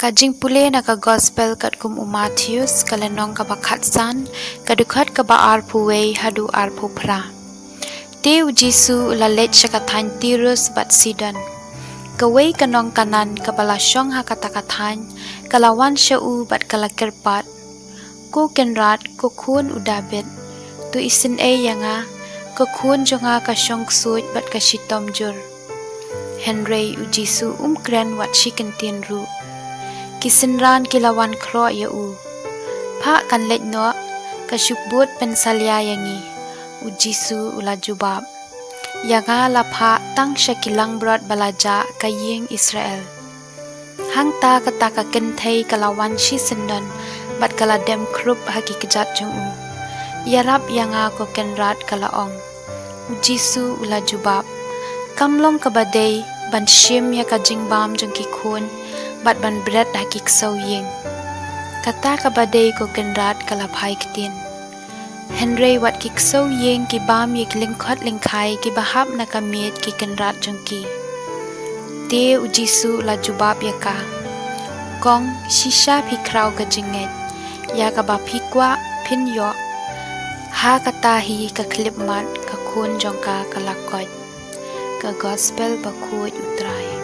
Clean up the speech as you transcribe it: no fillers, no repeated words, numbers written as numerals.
Kajing pule na ka gospel kat kum Matthews kalenong ka bakat san kadukat ka ba arpuway hadu arpu pra. Te ujisu lalet syakatan tirus bat sidan. Kaway kanong kanan kabalasyong hakatakatan kalawan syau bat kalakirpat. Ko kenrat ko kun udabit. Tu isin yanga ko kun jonga kasyong suit bat kashitom jur. Henry ujisu kren wat shikentin ru. Kisinran kilawan kro yau. Pa kan let no kasyukbut pensalya yangi. Ujisu ula jubab. Yanga lapha tang syakilang brot balaja kaying Israel. Hangta kata Kynthei kalawan shisendon bat kaladem krup haki kejat jungu. Yarap yanga ko kenrat kalaong. Ujisu ula jubab. Kamlong kabadai ban shim ya kajing bam jung kikun bat ban bret haki ksau ying. Kata kabadai ko kenrat kalaphay kitin. Henry wat kiksau yeng ki bam yek lingkot lingkai ki bahap na kamit ki kenrat jongki. Te ujisu la jubab yaka. Kong shisha pikrau ka jinget. Ya ka ba pikwa pin yo. Ha katahi ka klip mat ka kun jongka kalakot. Ka gospel bakut utray.